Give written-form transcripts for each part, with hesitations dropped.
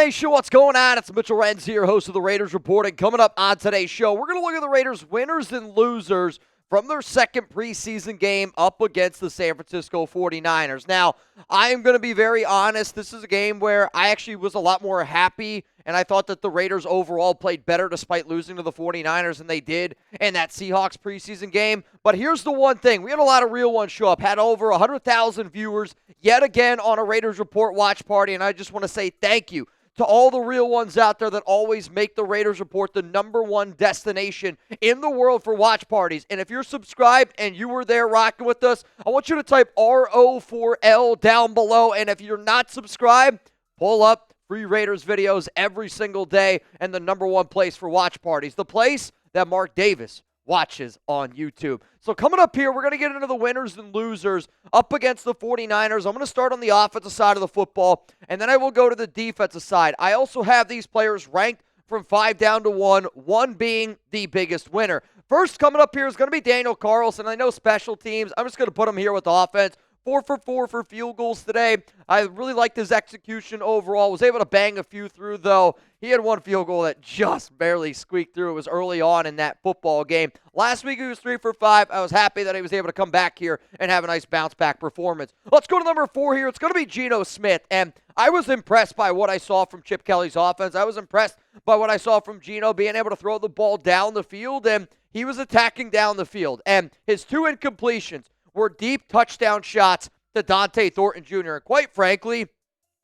Nation, what's going on? It's Mitchell Renz here, host of the Raiders Report, and coming up on today's show, we're going to look at the Raiders' winners and losers from their second preseason game up against the San Francisco 49ers. Now, I am going to be very honest. This is a game where I actually was a lot more happy, and I thought that the Raiders overall played better despite losing to the 49ers than they did in that Seahawks preseason game. But here's the one thing. We had a lot of real ones show up, had over 100,000 viewers yet again on a Raiders Report watch party, and I just want to say thank you to all the real ones out there that always make the Raiders Report the #1 destination in the world for watch parties. And if you're subscribed and you were there rocking with us, I want you to type RO4L down below. And if you're not subscribed, pull up free Raiders videos every single day and the #1 place for watch parties, the place that Mark Davis watches on YouTube. So coming up here, we're going to get into the winners and losers up against the 49ers. I'm going to start on the offensive side of the football, and then I will go to the defensive side. I also have these players ranked from 5 down to 1, 1 being the biggest winner. First coming up here is going to be Daniel Carlson. I know special teams. I'm just going to put him here with offense. 4 for 4 for field goals today. I really liked his execution overall. Was able to bang a few through, though. He had one field goal that just barely squeaked through. It was early on in that football game. Last week, he was 3 for 5. I was happy that he was able to come back here and have a nice bounce-back performance. Let's go to number 4 here. It's going to be Geno Smith, and I was impressed by what I saw from Chip Kelly's offense. I was impressed by what I saw from Geno being able to throw the ball down the field, and he was attacking down the field. And his 2 incompletions were deep touchdown shots to Dante Thornton Jr. And quite frankly,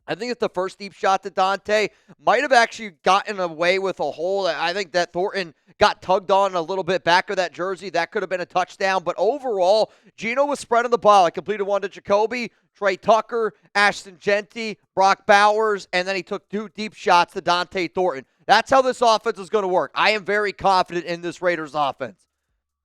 I think that the first deep shot to Dante might have actually gotten away with a hole. I think that Thornton got tugged on a little bit back of that jersey. That could have been a touchdown. But overall, Geno was spreading the ball. I completed one to Jacoby, Trey Tucker, Ashton Jeanty, Brock Bowers, and then he took 2 deep shots to Dante Thornton. That's how this offense is going to work. I am very confident in this Raiders offense.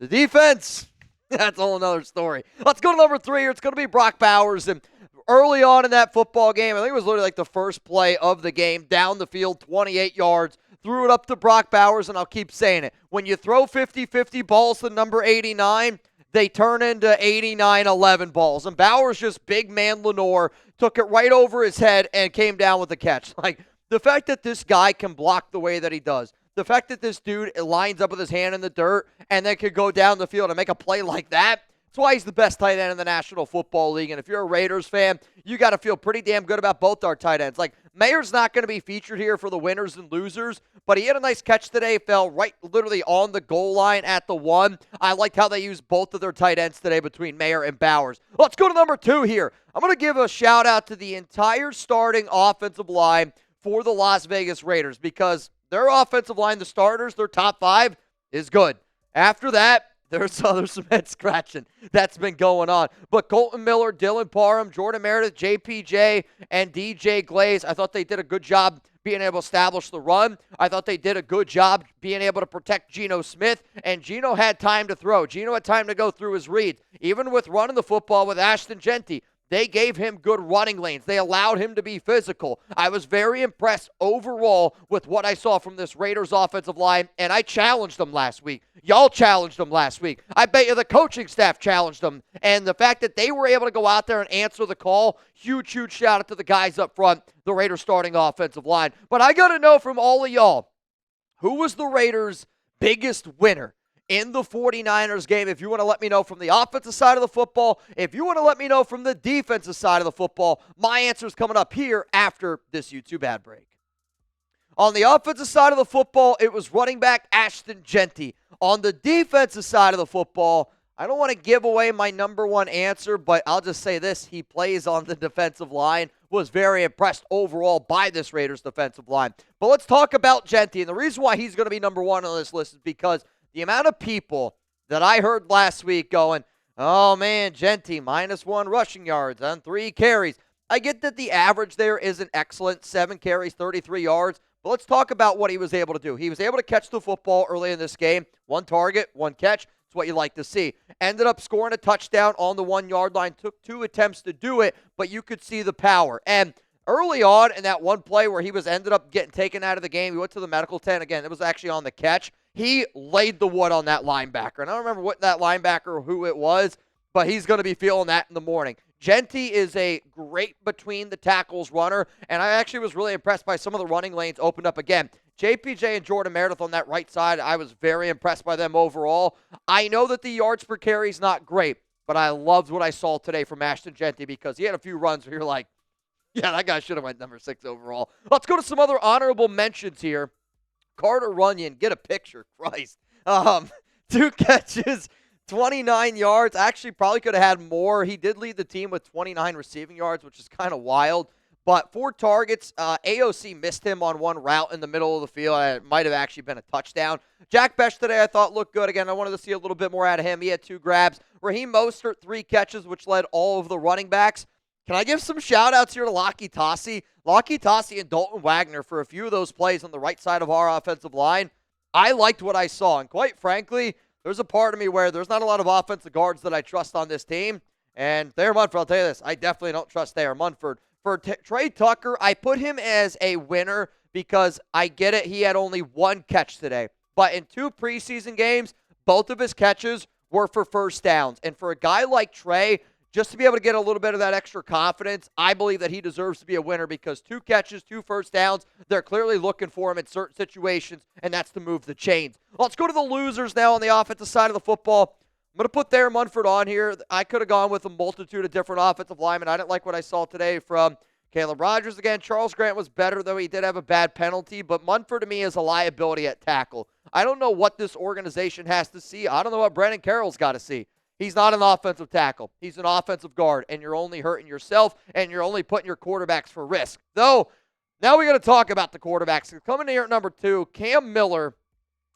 The defense, that's a whole another story. Let's go to number 3 here. It's going to be Brock Bowers. And early on in that football game, I think it was literally like the first play of the game, down the field, 28 yards, threw it up to Brock Bowers, and I'll keep saying it. When you throw 50-50 balls to number 89, they turn into 89-11 balls. And Bowers, just big man Lenore, took it right over his head and came down with the catch. Like, the fact that this guy can block the way that he does, the fact that this dude lines up with his hand in the dirt and then could go down the field and make a play like that, that's why he's the best tight end in the National Football League. And if you're a Raiders fan, you got to feel pretty damn good about both our tight ends. Like, Mayer's not going to be featured here for the winners and losers, but he had a nice catch today. Fell right literally on the goal line at the 1. I liked how they used both of their tight ends today between Mayer and Bowers. Let's go to number 2 here. I'm going to give a shout out to the entire starting offensive line for the Las Vegas Raiders, because their offensive line, the starters, their top 5 is good. After that, there's some head scratching that's been going on. But Colton Miller, Dylan Parham, Jordan Meredith, JPJ, and DJ Glaze, I thought they did a good job being able to establish the run. I thought they did a good job being able to protect Geno Smith, and Geno had time to throw. Geno had time to go through his reads. Even with running the football with Ashton Jeanty, they gave him good running lanes. They allowed him to be physical. I was very impressed overall with what I saw from this Raiders offensive line, and I challenged them last week. Y'all challenged them last week. I bet you the coaching staff challenged them, and the fact that they were able to go out there and answer the call, huge, huge shout out to the guys up front, the Raiders starting offensive line. But I got to know from all of y'all, who was the Raiders' biggest winner in the 49ers game? If you want to let me know from the offensive side of the football, if you want to let me know from the defensive side of the football, my answer is coming up here after this YouTube ad break. On the offensive side of the football, it was running back Ashton Jeanty. On the defensive side of the football, I don't want to give away my #1 answer, but I'll just say this. He plays on the defensive line. Was very impressed overall by this Raiders defensive line. But let's talk about Jeanty. And the reason why he's going to be #1 on this list is because the amount of people that I heard last week going, oh man, Jeanty, -1 rushing yards on 3 carries. I get that the average there isn't excellent, 7 carries, 33 yards. But let's talk about what he was able to do. He was able to catch the football early in this game. 1 target, 1 catch. It's what you like to see. Ended up scoring a touchdown on the 1-yard line. Took 2 attempts to do it, but you could see the power. And early on in that one play where he ended up getting taken out of the game, he went to the medical tent. Again, it was actually on the catch. He laid the wood on that linebacker. And I don't remember what that linebacker or who it was, but he's going to be feeling that in the morning. Jeanty is a great between the tackles runner, and I actually was really impressed by some of the running lanes opened up again. JPJ and Jordan Meredith on that right side, I was very impressed by them overall. I know that the yards per carry is not great, but I loved what I saw today from Ashton Jeanty because he had a few runs where you're like, yeah, that guy should have went number 6 overall. Let's go to some other honorable mentions here. Carter Runyon, get a picture, Christ. 2 catches, 29 yards. Actually, probably could have had more. He did lead the team with 29 receiving yards, which is kind of wild. But 4 targets. AOC missed him on one route in the middle of the field. It might have actually been a touchdown. Jack Bech today I thought looked good. Again, I wanted to see a little bit more out of him. He had 2 grabs. Raheem Mostert, 3 catches, which led all of the running backs. Can I give some shout-outs here to Lockie Tassi? Lockie Tassi and Dalton Wagner for a few of those plays on the right side of our offensive line. I liked what I saw, and quite frankly, there's a part of me where there's not a lot of offensive guards that I trust on this team, and Thayer Munford, I'll tell you this, I definitely don't trust Thayer Munford. For Trey Tucker, I put him as a winner because I get it, he had only 1 catch today. But in 2 preseason games, both of his catches were for first downs. And for a guy like Trey, just to be able to get a little bit of that extra confidence, I believe that he deserves to be a winner because 2 catches, 2 first downs, they're clearly looking for him in certain situations, and that's to move the chains. Let's go to the losers now on the offensive side of the football. I'm going to put Thayer Munford on here. I could have gone with a multitude of different offensive linemen. I didn't like what I saw today from Caleb Rogers. Again, Charles Grant was better, though he did have a bad penalty, but Munford to me is a liability at tackle. I don't know what this organization has to see. I don't know what Brandon Carroll's got to see. He's not an offensive tackle. He's an offensive guard, and you're only hurting yourself, and you're only putting your quarterbacks for risk. Though, now we got to talk about the quarterbacks. Coming in here at number 2, Cam Miller,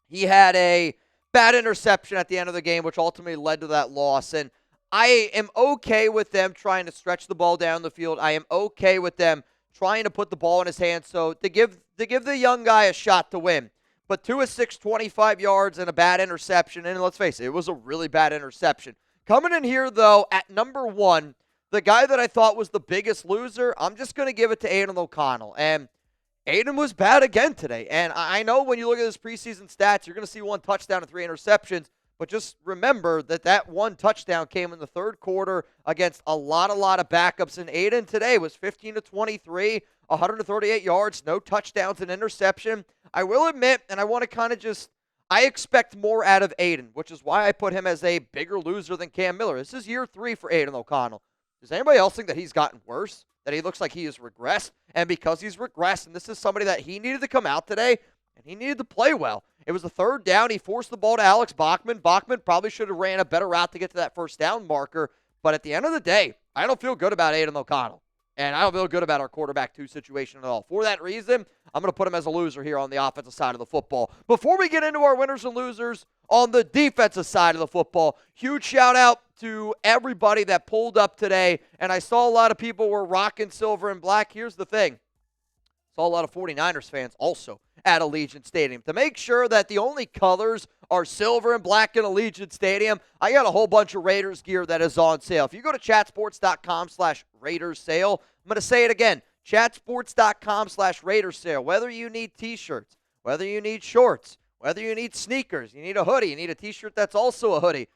he had a bad interception at the end of the game, which ultimately led to that loss. And I am okay with them trying to stretch the ball down the field. I am okay with them trying to put the ball in his hands so to give the young guy a shot to win. But 2 of 6, 25 yards and a bad interception. And let's face it, it was a really bad interception. Coming in here, though, at number 1, the guy that I thought was the biggest loser, I'm just going to give it to Aidan O'Connell. And Aidan was bad again today. And I know when you look at his preseason stats, you're going to see 1 touchdown and 3 interceptions. But just remember that 1 touchdown came in the 3rd quarter against a lot of backups. And Aidan today was 15 of 23, 138 yards, no touchdowns, and interception. I will admit, and I want to I expect more out of Aidan, which is why I put him as a bigger loser than Cam Miller. This is year 3 for Aidan O'Connell. Does anybody else think that he's gotten worse? That he looks like he has regressed? And because he's regressed, and this is somebody that he needed to come out today, and he needed to play well. It was a 3rd down. He forced the ball to Alex Bachman. Bachman probably should have ran a better route to get to that first down marker. But at the end of the day, I don't feel good about Aidan O'Connell. And I don't feel good about our quarterback 2 situation at all. For that reason, I'm going to put him as a loser here on the offensive side of the football. Before we get into our winners and losers on the defensive side of the football, huge shout out to everybody that pulled up today. And I saw a lot of people were rocking silver and black. Here's the thing. Saw a lot of 49ers fans also at Allegiant Stadium. To make sure that the only colors are silver and black in Allegiant Stadium, I got a whole bunch of Raiders gear that is on sale. If you go to chatsports.com/Raiders sale, I'm going to say it again, chatsports.com/Raiders sale. Whether you need t-shirts, whether you need shorts, whether you need sneakers, you need a hoodie, you need a t-shirt that's also a hoodie,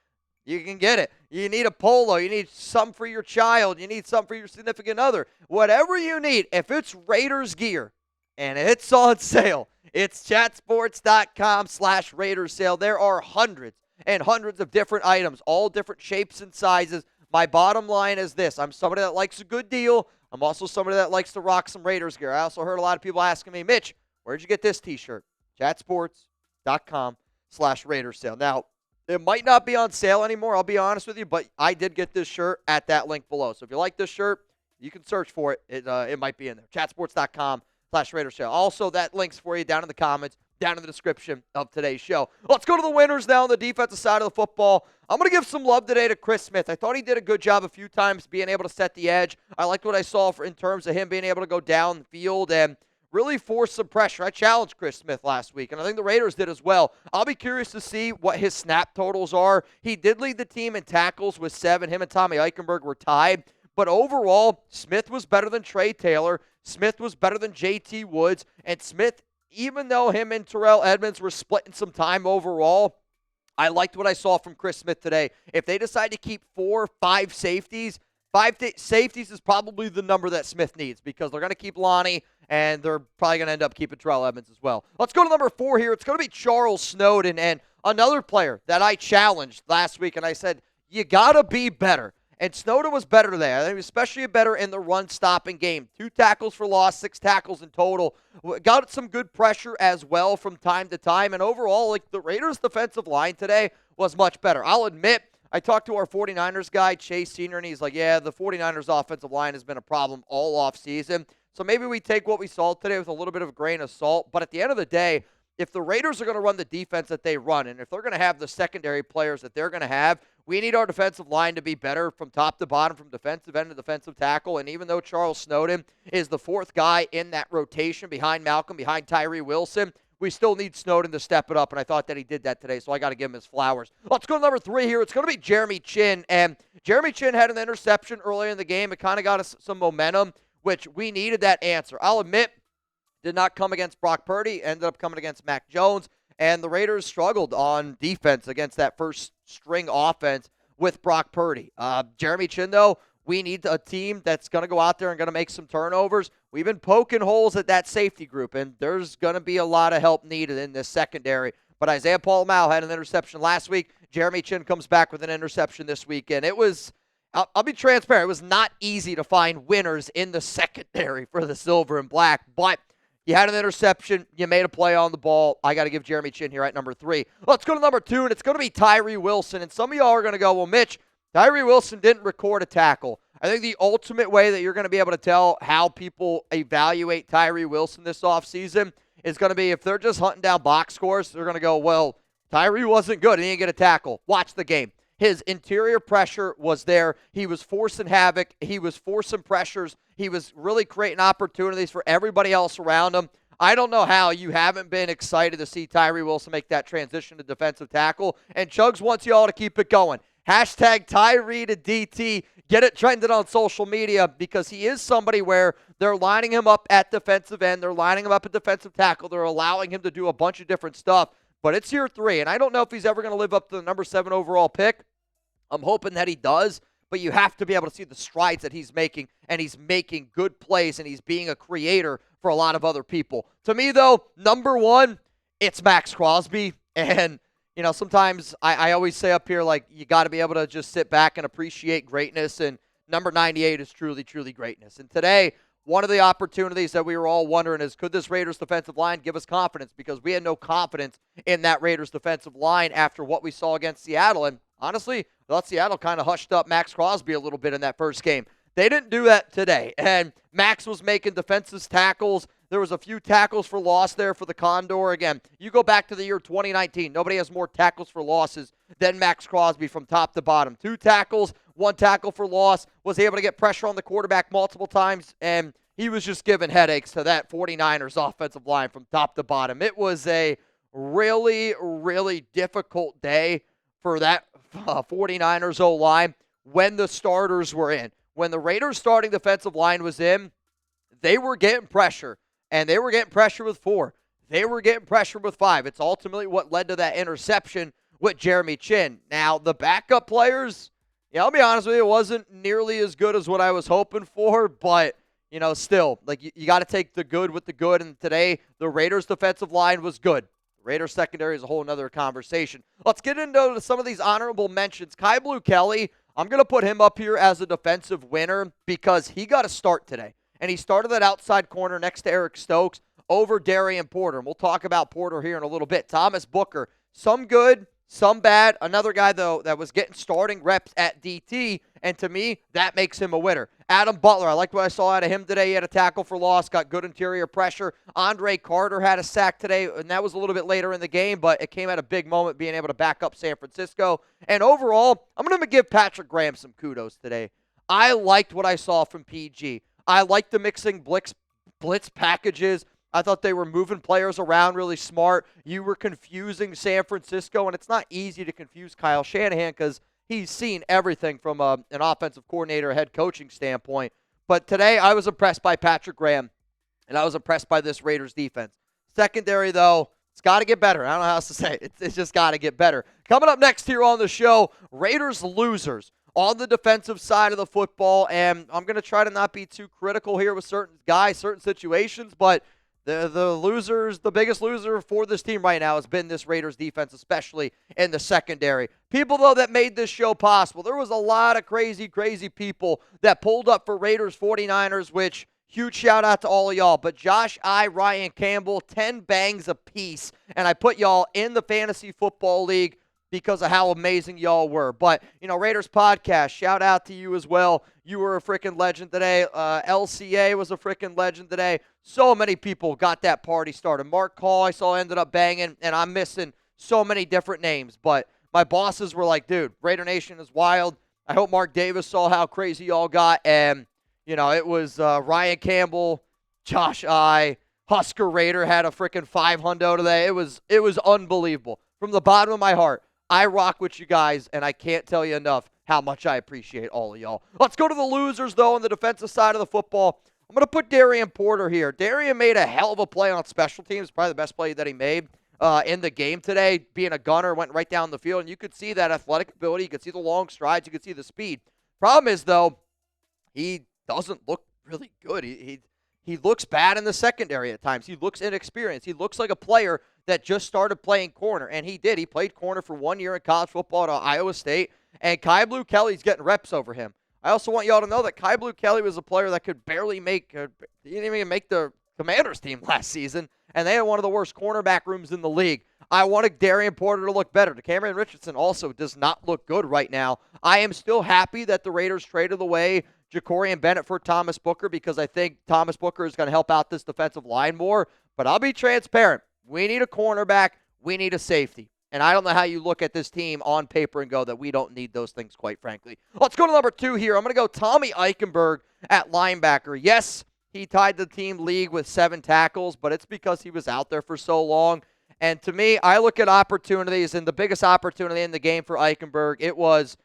you can get it. You need a polo. You need some for your child. You need some for your significant other. Whatever you need, if it's Raiders gear and it's on sale, it's chatsports.com/Raiders sale. There are hundreds and hundreds of different items, all different shapes and sizes. My bottom line is this. I'm somebody that likes a good deal. I'm also somebody that likes to rock some Raiders gear. I also heard a lot of people asking me, Mitch, where'd you get this t-shirt? chatsports.com/Raiders sale. Now, it might not be on sale anymore, I'll be honest with you, but I did get this shirt at that link below. So if you like this shirt, you can search for it. It might be in there. chatsports.com/Raiders sale. Also, that link's for you down in the comments, down in the description of today's show. Let's go to the winners now on the defensive side of the football. I'm going to give some love today to Chris Smith. I thought he did a good job a few times being able to set the edge. I liked what I saw in terms of him being able to go down the field and really force some pressure. I challenged Chris Smith last week, and I think the Raiders did as well. I'll be curious to see what his snap totals are. He did lead the team in tackles with 7. Him and Tommy Eichenberg were tied. But overall, Smith was better than Trey Taylor. Smith was better than J.T. Woods. And Smith, even though him and Terrell Edmonds were splitting some time overall, I liked what I saw from Chris Smith today. If they decide to keep 4 or 5 safeties, Safeties is probably the number that Smith needs because they're going to keep Lonnie, and they're probably going to end up keeping Terrell Evans as well. Let's go to number 4 here. It's going to be Charles Snowden, and another player that I challenged last week, and I said, you got to be better. And Snowden was better there. I think especially better in the run-stopping game. 2 tackles for loss, 6 tackles in total. Got some good pressure as well from time to time. And overall, like the Raiders' defensive line today was much better. I'll admit, I talked to our 49ers guy, Chase Sr., and he's like, yeah, the 49ers' offensive line has been a problem all offseason. So maybe we take what we saw today with a little bit of a grain of salt. But at the end of the day, if the Raiders are going to run the defense that they run, and if they're going to have the secondary players that they're going to have, we need our defensive line to be better from top to bottom, from defensive end to defensive tackle. And even though Charles Snowden is the 4th guy in that rotation behind Malcolm, behind Tyree Wilson, we still need Snowden to step it up, and I thought that he did that today, so I got to give him his flowers. Let's go to number 3 here. It's going to be Jeremy Chinn, and Jeremy Chinn had an interception earlier in the game. It kind of got us some momentum, which we needed that answer. I'll admit, did not come against Brock Purdy, ended up coming against Mac Jones, and the Raiders struggled on defense against that first-string offense with Brock Purdy. Jeremy Chinn, though, we need a team that's going to go out there and going to make some turnovers. We've been poking holes at that safety group, and there's going to be a lot of help needed in this secondary. But Isaiah Paul-Mao had an interception last week. Jeremy Chinn comes back with an interception this week, and it was, I'll be transparent, it was not easy to find winners in the secondary for the Silver and Black, but you had an interception. You made a play on the ball. I got to give Jeremy Chinn here at number 3. Let's go to number 2, and it's going to be Tyree Wilson. And some of y'all are going to go, well, Mitch, Tyree Wilson didn't record a tackle. I think the ultimate way that you're going to be able to tell how people evaluate Tyree Wilson this offseason is going to be if they're just hunting down box scores, they're going to go, well, Tyree wasn't good. He didn't get a tackle. Watch the game. His interior pressure was there. He was forcing havoc. He was forcing pressures. He was really creating opportunities for everybody else around him. I don't know how you haven't been excited to see Tyree Wilson make that transition to defensive tackle. And Chugs wants you all to keep it going. Hashtag Tyree to DT. Get it trended on social media because he is somebody where they're lining him up at defensive end. They're lining him up at defensive tackle. They're allowing him to do a bunch of different stuff. But it's year 3, and I don't know if he's ever going to live up to the number 7 overall pick. I'm hoping that he does, but you have to be able to see the strides that he's making, and he's making good plays, and he's being a creator for a lot of other people. To me, though, number 1, it's Maxx Crosby, and, you know, sometimes I always say up here, like, you got to be able to just sit back and appreciate greatness, and number 98 is truly, truly greatness. And today, one of the opportunities that we were all wondering is, could this Raiders defensive line give us confidence? Because we had no confidence in that Raiders defensive line after what we saw against Seattle, and honestly, I thought Seattle kind of hushed up Maxx Crosby a little bit in that first game. They didn't do that today, and Max was making defensive tackles. There was a few tackles for loss there for the Condor. Again, you go back to the year 2019, nobody has more tackles for losses than Maxx Crosby from top to bottom. 2 tackles, 1 tackle for loss, was able to get pressure on the quarterback multiple times, and he was just giving headaches to that 49ers offensive line from top to bottom. It was a really, really difficult day for that 49ers O-line when the starters were in. When the Raiders starting defensive line was in, they were getting pressure, and they were getting pressure with 4. They were getting pressure with 5. It's ultimately what led to that interception with Jeremy Chinn. Now, the backup players, yeah, I'll be honest with you, it wasn't nearly as good as what I was hoping for, but, you know, still, like, you got to take the good with the good, and today, the Raiders defensive line was good. Raiders secondary is a whole nother conversation. Let's get into some of these honorable mentions. Kyu Blu Kelly, I'm going to put him up here as a defensive winner because he got a start today. And he started that outside corner next to Eric Stokes over Darien Porter. And we'll talk about Porter here in a little bit. Thomas Booker, some good, some bad. Another guy, though, that was getting starting reps at DT, and to me, that makes him a winner. Adam Butler, I liked what I saw out of him today. He had a tackle for loss, got good interior pressure. Andre Carter had a sack today, and that was a little bit later in the game, but it came at a big moment being able to back up San Francisco. And overall, I'm going to give Patrick Graham some kudos today. I liked what I saw from PG. I liked the mixing blitz packages. I thought they were moving players around really smart. You were confusing San Francisco, and it's not easy to confuse Kyle Shanahan because he's seen everything from an offensive coordinator, head coaching standpoint. But today, I was impressed by Patrick Graham, and I was impressed by this Raiders defense. Secondary, though, it's got to get better. I don't know how else to say it. It's just got to get better. Coming up next here on the show, Raiders losers. on the defensive side of the football, and I'm going to try to not be too critical here with certain guys, certain situations, but the biggest loser for this team right now has been this Raiders defense, especially in the secondary. People, though, that made this show possible. There was a lot of crazy people that pulled up for Raiders 49ers, which huge shout out to all of y'all. But Josh, Ryan Campbell, 10 bangs apiece, and I put y'all in the Fantasy Football League because of how amazing y'all were. But, Raiders podcast, shout out to you as well. You were a freaking legend today. LCA was a freaking legend today. So many people got that party started. Mark Call, I saw, ended up banging, and I'm missing so many different names. But my bosses were like, dude, Raider Nation is wild. I hope Mark Davis saw how crazy y'all got. And, it was Ryan Campbell, Josh Husker Raider had a freaking 500 today. It was unbelievable. From the bottom of my heart, I rock with you guys, and I can't tell you enough how much I appreciate all of y'all. Let's go to the losers, though, on the defensive side of the football. I'm going to put Darien Porter here. Darien made a hell of a play on special teams, probably the best play that he made in the game today. Being a gunner, went right down the field, and you could see that athletic ability. You could see the long strides. You could see the speed. Problem is, though, he doesn't look really good. He looks bad in the secondary at times. He looks inexperienced. He looks like a player that just started playing corner, and he did. He played corner for 1 year in college football at Iowa State, and Kyu Blu Kelly's getting reps over him. I also want y'all to know that Kyu Blu Kelly was a player that could barely he didn't even make the Commanders team last season, and they had one of the worst cornerback rooms in the league. I wanted Darien Porter to look better. Cameron Richardson also does not look good right now. I am still happy that the Raiders traded away Ja'Cory Bennett for Thomas Booker because I think Thomas Booker is going to help out this defensive line more. But I'll be transparent. We need a cornerback. We need a safety. And I don't know how you look at this team on paper and go that we don't need those things, quite frankly. Let's go to number 2 here. I'm going to go Tommy Eichenberg at linebacker. Yes, he tied the team league with 7 tackles, but it's because he was out there for so long. And to me, I look at opportunities, and the biggest opportunity in the game for Eichenberg, it was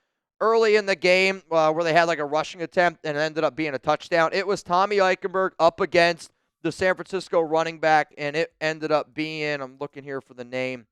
early in the game where they had like a rushing attempt and it ended up being a touchdown. It was Tommy Eichenberg up against the San Francisco running back, and it ended up being, I'm looking here for the name,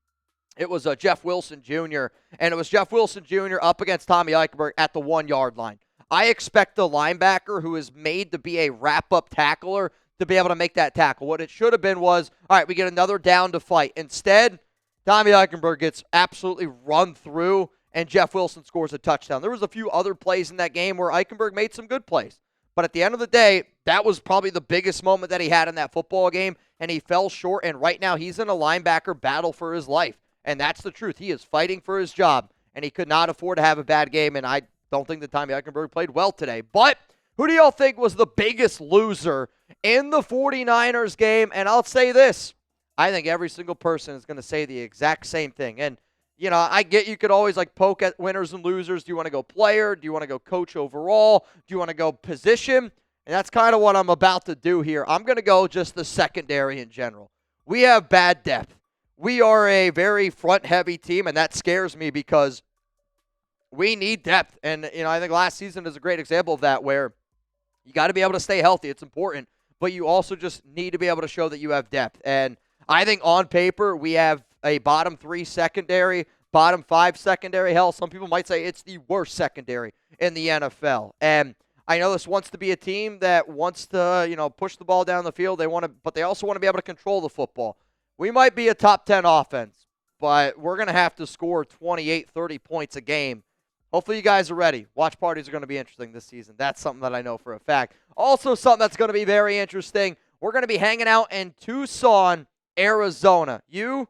it was Jeff Wilson Jr., and it was Jeff Wilson Jr. up against Tommy Eichenberg at the 1-yard line. I expect the linebacker who is made to be a wrap-up tackler to be able to make that tackle. What it should have been was, all right, we get another down to fight. Instead, Tommy Eichenberg gets absolutely run through, and Jeff Wilson scores a touchdown. There was a few other plays in that game where Eichenberg made some good plays. But at the end of the day, that was probably the biggest moment that he had in that football game, and he fell short, and right now he's in a linebacker battle for his life. And that's the truth. He is fighting for his job, and he could not afford to have a bad game, and I don't think that Tommy Eichenberg played well today. But who do y'all think was the biggest loser in the 49ers game? And I'll say this. I think every single person is going to say the exact same thing. And, I get you could always poke at winners and losers. Do you want to go player? Do you want to go coach overall? Do you want to go position? And that's kind of what I'm about to do here. I'm going to go just the secondary in general. We have bad depth. We are a very front-heavy team, and that scares me because we need depth. And, I think last season is a great example of that where you got to be able to stay healthy. It's important. But you also just need to be able to show that you have depth. And I think on paper we have a bottom 3 secondary, bottom 5 secondary. Hell, some people might say it's the worst secondary in the NFL. And I know this wants to be a team that wants to, push the ball down the field. But they also want to be able to control the football. We might be a top 10 offense, but we're going to have to score 28, 30 points a game. Hopefully you guys are ready. Watch parties are going to be interesting this season. That's something that I know for a fact. Also something that's going to be very interesting, we're going to be hanging out in Tucson, Arizona. You,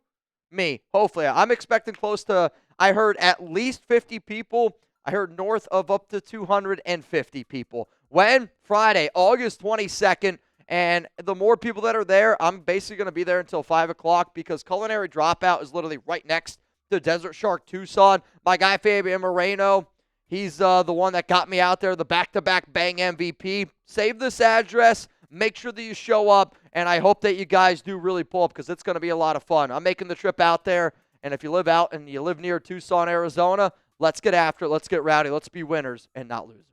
me, hopefully. I'm expecting close to, I heard at least 50 people. I heard north of up to 250 people. When? Friday, August 22nd. And the more people that are there, I'm basically going to be there until 5 o'clock because Culinary Dropout is literally right next to Desert Shark Tucson. My guy Fabian Moreno, he's the one that got me out there, the back-to-back bang MVP. Save this address. Make sure that you show up, and I hope that you guys do really pull up because it's going to be a lot of fun. I'm making the trip out there, and if you live out and you live near Tucson, Arizona, let's get after it. Let's get rowdy. Let's be winners and not losers.